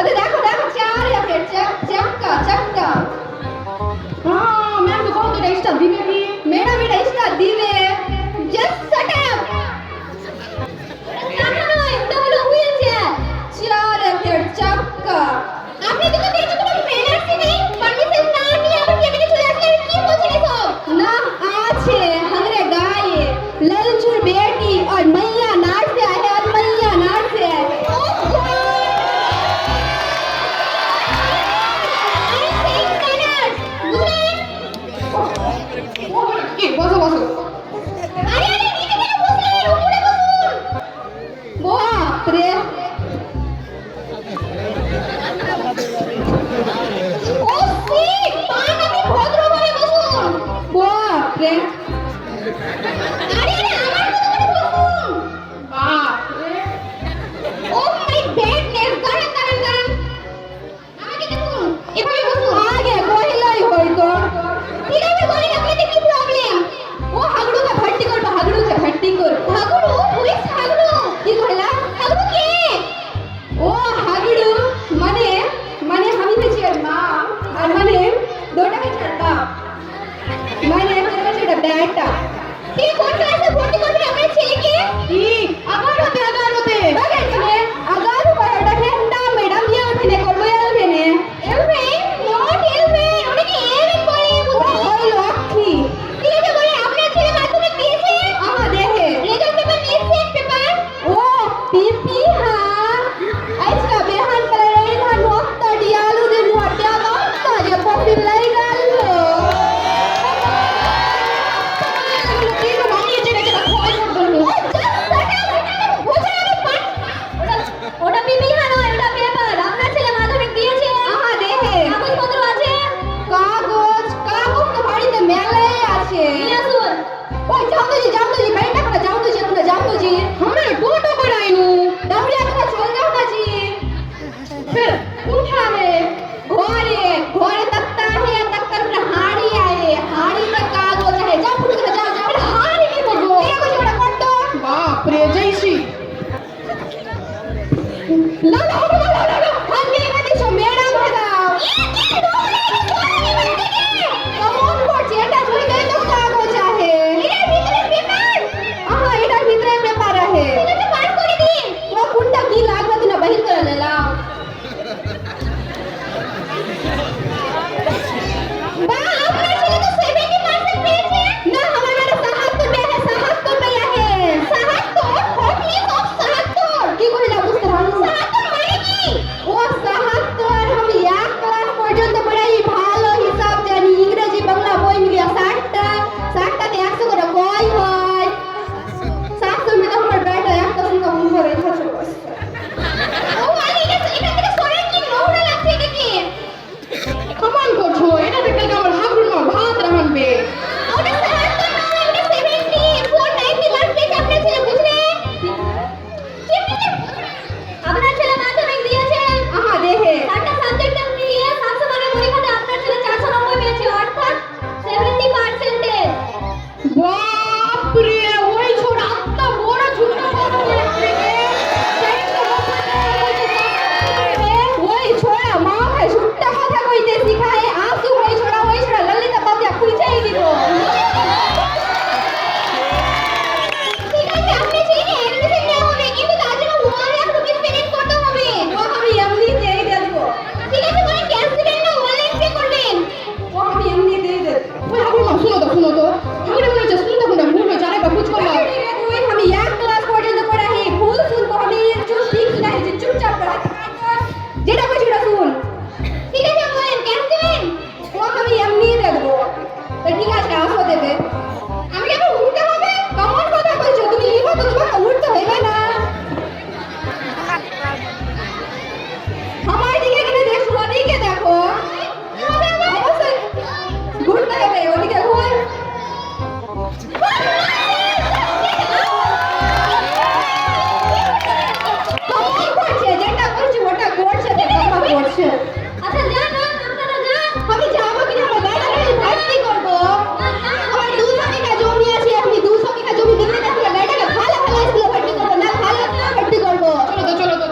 अरे देखो देखो चार या फिर चक्का चक्का हाँ मैम तो बहुत टेस्ट दिवे भी मेरा भी टेस्ट दिवे जस्ट शट अप টাকা নয় ওটা হলো হুইল চেয়ার চার या फिर चक्का আপনি তো দেখতে কোনো ম্যানার্স নেই পারমিশন না নিয়ে আবার কেবিনে চলে আসলে কি বলছেন এসব না আছে हमारे गाय ललचुर बेटी और मैया नार से आए और मैया नार से आए বসো বসো আরে আরে নিচে কেন বসলেন উপরে বসুন বাপ রে ও সিট পান আপনি ভদ্রভাবে বসুন বাপ রে আরে আরে আমার মতো করে বসুন বাপ রে ও মাই ব্যাডনেস দাঁড়ান দাঁড়ান দাঁড়ান আমাকে দেখুন এভাবে বসুন আগে কইলাই হয়তো ঠিক আছে বলেন আপনাদের কি প্রবলেম ও হাগড়ুকে ভর্তি করব হাগড়ুকে ভর্তি করব হাগড়ু হুইস হাগড়ু কি কইলা হাগড়ু কে ও হাগড়ু মানে মানে আমি হচ্ছে মা আর মানে দুটো হচ্ছে বাপ মানে হচ্ছে বেটা ঠিক কোন ক্লাসে ভর্তি করবেন আপনার ছেলেকে ঠিক 11তে 11তে বাগানে 11 পড়াটা ঠান্ডা ম্যাডাম দিয়ে ওখানে করব এলভেনে এলভেন নট এলভেন ওটাকে এলভেন বলে ওই লক্ষ্মী ঠিক আছে বলে আপনার ছেলে মাধ্যমিক দিয়েছে আমা দেখে রেজাল্ট পেপার নিয়েছেন পেপার ও পিপি হ্যাঁ আইসা বেহান করে রেধা নক্তা ডিয়ালু দে নোটা নক্তা যে পপি লাই গেল ওটা পিপি হ্যাঁ নয় ওটা পেপার আপনার ছেলে মাধ্যমিক দিয়েছে আমা দেখে কাগজপত্র আছে কাগজ কাগজ তো বাড়িতে মেলাই আছে নিয়ে আসুন ওই जाओ तो जी बैठा कर जाओ तो जी हमने टोटो कराइनु दौड़िया कर चल जाओ ना जी फिर उठा रे घोरे तख्ता है तख्ता पर हाड़ी आए हाड़ी में कागज है जाओ फुट कर जाओ हाड़ी में बोलो ये कुछ बड़ा कट्टो बाप रे जैसी ला हम ये कहते छो मैडम है दाओ ये की डोले के डोले नहीं बनते के कमोन को चेटा झुल गए तो कागज आहे এটার ভিতরে পেপার আহা এটার ভিতরে পেপার আছে এটা বার করে দিন ও কোনটা কি লাগবে তুমি বাহির করে নাও বা আপনার ছেলে তো 70% পেয়েছে না আমার মেয়ে 77 पे है 77 पे है 77 কপি সব 77 কি কইলা বুঝতে পারো 77 মানে কি ও 77 আমি এক ক্লাস পর্যন্ত পড়াই ভালো হিসাব জানি ইংরেজি বাংলা বই মিলিয়ে 60টা 60টাতে 100 করে কয় হয় 700 মিটার আমার বেটা একটা সুন্দর মুখ করে রেখেছে ও আরে এটা থেকে সরে কি নোংরা লাগছে এটা কি কমান করছো এটা দেখে আমার হাগুর মা ভাত রাখবে ওটা 77 না এটা 70 491 পেজ আপনার ছেলে বুঝলেন আপনার ছেলে মাধ্যমিক দিয়েছে আহা দেখে 60টা সাবজেক্ট নিয়ে 700 মার্কের পরীক্ষাতে আপনার ছেলে 490 পেয়েছে অর্থাৎ 70% বাপ রে ওই ছোড়া আত্মা বড় ঝুট বড় ওই ছোড়া মা ভাই ঝুটটা কথা কইতে শিখায় আসু ওই ছোড়া ললিতা বাবুয়া খুঁজাই দিব ঠিক আছে আপনি ছেলে এডমিশন নেওয়া হবে কিন্তু তার জন্য ওয়ান লাখ রুপিস পেমেন্ট করতে হবে ও আমি এমনি দিয়ে দেব ঠিক আছে বলে ক্যাশ দিবেন না অনলাইন পে করবেন ও আমি এমনি দিয়ে দেব ওই আপনি মা শুনো তো हमरे बोले जो सुन तो भूल में जाने का कुछ कर लो हम एक क्लास পর্যন্ত পড়া है भूल सुन को हम चुप ठीक नहीं যে চুপচাপ পড়া যেটা কইছি ওটা শুন ঠিক আছে বলেন ক্যাশ দিবেন ও আমি এমনি দেব তো ঠিক আছে আসো দেবে আমি আবার উঠতে হবে কেমন কথা কইছো তুমি লিখো তো তোমাকে উঠতে হবে না আমার দিকে কেন দেখছো ওদিকে দেখো অবশ্যই ঘুরতে হবে ওদিকে ঘুর যেটা করছি ওটা করছে করছে আচ্ছা যা না আপনারা যান আমি যাবো কিনা আমার গাড়ি ভর্তি করবো আমার 200 টাকা জমি আছে আপনি 200 টাকা জমি দিতে থাকলে গাড়িটাকে ভালো স্কুলে ভর্তি করবো না ভালো ভর্তি করবো চলো তো